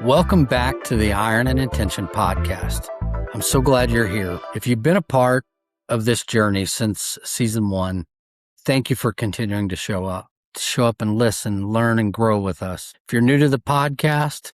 Welcome back to the Iron and Intention podcast. I'm so glad you're here. If you've been a part of this journey since season 1, thank you for continuing to show up and listen, learn, and grow with us. If you're new to the podcast,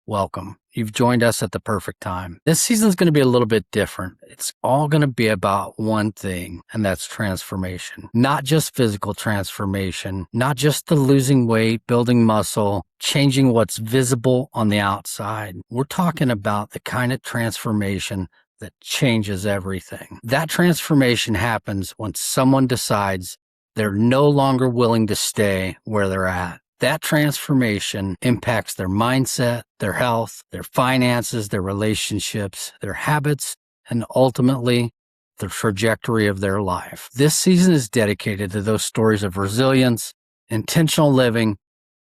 welcome. You've joined us at the perfect time. This season is going to be a little bit different. It's all going to be about one thing, and that's transformation. Not just physical transformation, not just the losing weight, building muscle, changing what's visible on the outside. We're talking about the kind of transformation that changes everything. That transformation happens when someone decides they're no longer willing to stay where they're at. That transformation impacts their mindset, their health, their finances, their relationships, their habits, and ultimately the trajectory of their life. This season is dedicated to those stories of resilience, intentional living,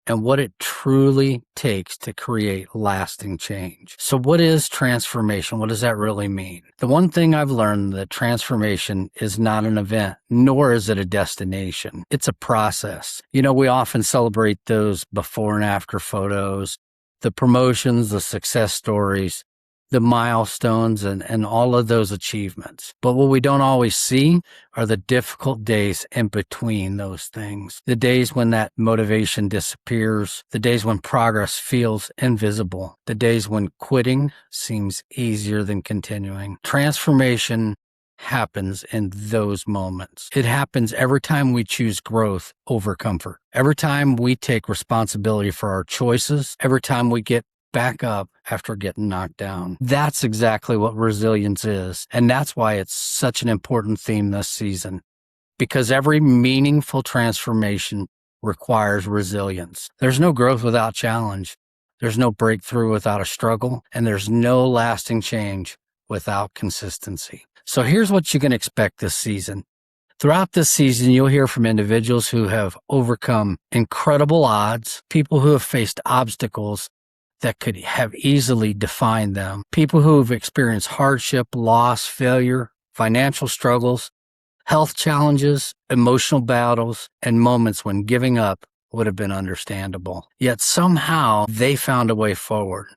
and what it truly takes to create lasting change. So what is transformation? What does that really mean? The one thing I've learned that transformation is not an event, nor is it a destination. It's a process. We often celebrate those before and after photos, the promotions, the success stories, the milestones, and all of those achievements. But what we don't always see are the difficult days in between those things. The days when that motivation disappears, the days when progress feels invisible, the days when quitting seems easier than continuing. Transformation happens in those moments. It happens every time we choose growth over comfort. Every time we take responsibility for our choices, every time we get back up after getting knocked down. That's exactly what resilience is. And that's why it's such an important theme this season. Because every meaningful transformation requires resilience. There's no growth without challenge. There's no breakthrough without a struggle. And there's no lasting change without consistency. So here's what you can expect this season. Throughout this season, you'll hear from individuals who have overcome incredible odds, people who have faced obstacles that could have easily defined them. People who have experienced hardship, loss, failure, financial struggles, health challenges, emotional battles, and moments when giving up would have been understandable. Yet somehow they found a way forward.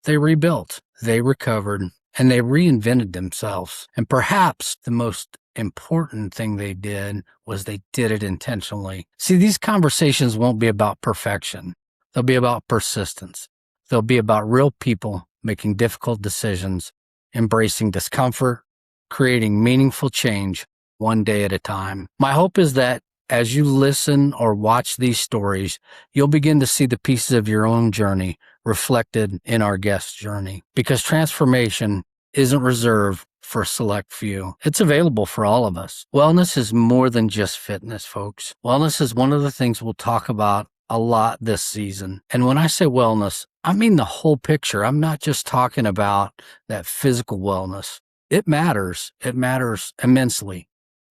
They rebuilt, they recovered, and they reinvented themselves. And perhaps the most important thing they did was they did it intentionally. See, these conversations won't be about perfection. They'll be about persistence. They'll be about real people making difficult decisions, embracing discomfort, creating meaningful change one day at a time. My hope is that as you listen or watch these stories, you'll begin to see the pieces of your own journey reflected in our guest's journey. Because transformation isn't reserved for a select few. It's available for all of us. Wellness is more than just fitness, folks. Wellness is one of the things we'll talk about a lot this season. And when I say wellness, I mean the whole picture. I'm not just talking about that physical wellness. It matters. It matters immensely.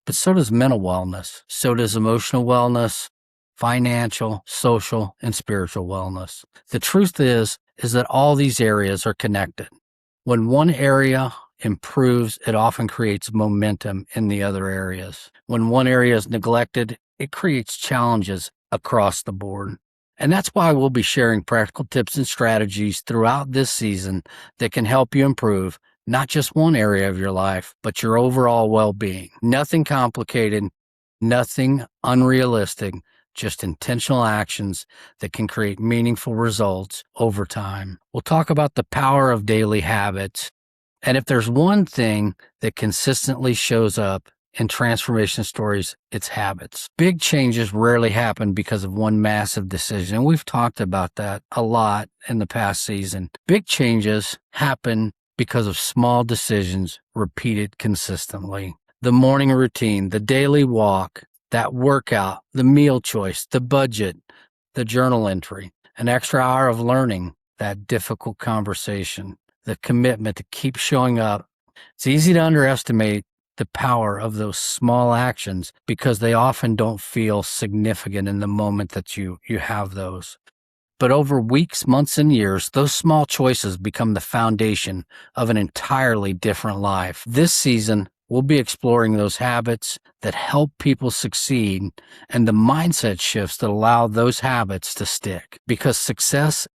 But so does mental wellness. So does emotional wellness, financial, social, and spiritual wellness. The truth is that all these areas are connected. When one area improves, it often creates momentum in the other areas. When one area is neglected, it creates challenges across the board. And that's why we'll be sharing practical tips and strategies throughout this season that can help you improve not just one area of your life, but your overall well-being. Nothing complicated, nothing unrealistic, just intentional actions that can create meaningful results over time. We'll talk about the power of daily habits. And if there's one thing that consistently shows up in transformation stories, it's habits. Big changes rarely happen because of one massive decision. And we've talked about that a lot in the past season. Big changes happen because of small decisions repeated consistently. The morning routine, the daily walk, that workout, the meal choice, the budget, the journal entry, an extra hour of learning, that difficult conversation, the commitment to keep showing up. It's easy to underestimate the power of those small actions because they often don't feel significant in the moment that you have those. But over weeks, months, and years, those small choices become the foundation of an entirely different life. This season, we'll be exploring those habits that help people succeed and the mindset shifts that allow those habits to stick. Because success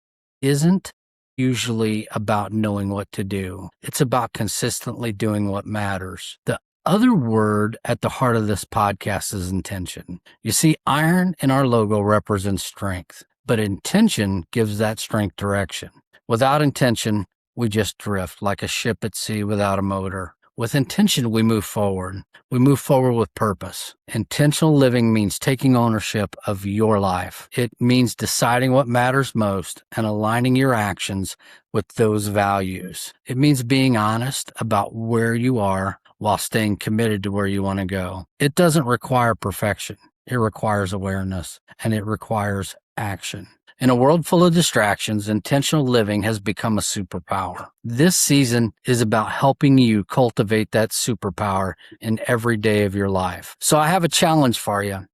isn't usually about knowing what to do. It's about consistently doing what matters. The other word at the heart of this podcast is intention. You see, iron in our logo represents strength, but intention gives that strength direction. Without intention, we just drift like a ship at sea without a motor. With intention, we move forward. We move forward with purpose. Intentional living means taking ownership of your life. It means deciding what matters most and aligning your actions with those values. It means being honest about where you are while staying committed to where you want to go. It doesn't require perfection. It requires awareness, and it requires action. In a world full of distractions, intentional living has become a superpower. This season is about helping you cultivate that superpower in every day of your life. So I have a challenge for you.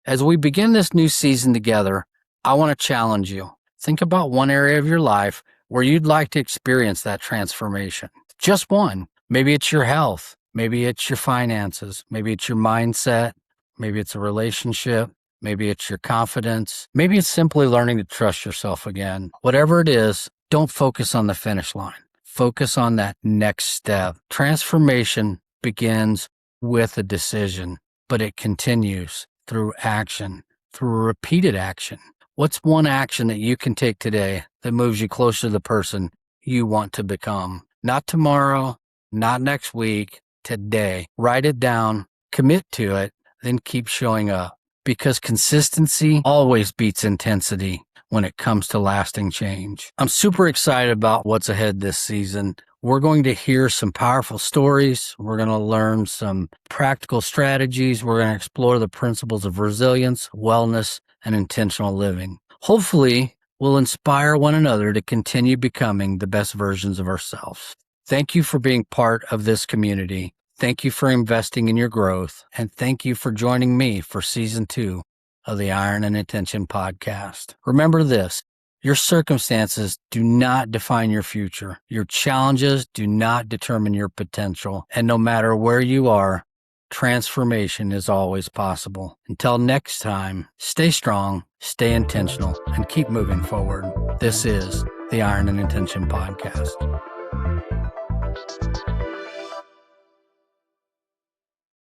As we begin this new season together, I want to challenge you. Think about one area of your life where you'd like to experience that transformation. Just one. Maybe it's your health. Maybe it's your finances. Maybe it's your mindset. Maybe it's a relationship. Maybe it's your confidence. Maybe it's simply learning to trust yourself again. Whatever it is, don't focus on the finish line. Focus on that next step. Transformation begins with a decision, but it continues through action, through repeated action. What's one action that you can take today that moves you closer to the person you want to become? Not tomorrow, not next week, today. Write it down, commit to it, then keep showing up. Because consistency always beats intensity when it comes to lasting change. I'm super excited about what's ahead this season. We're going to hear some powerful stories. We're going to learn some practical strategies. We're going to explore the principles of resilience, wellness, and intentional living. Hopefully, we'll inspire one another to continue becoming the best versions of ourselves. Thank you for being part of this community. Thank you for investing in your growth, and thank you for joining me for Season 2 of the Iron and Intention podcast. Remember this, your circumstances do not define your future. Your challenges do not determine your potential, and no matter where you are, transformation is always possible. Until next time, stay strong, stay intentional, and keep moving forward. This is the Iron and Intention podcast.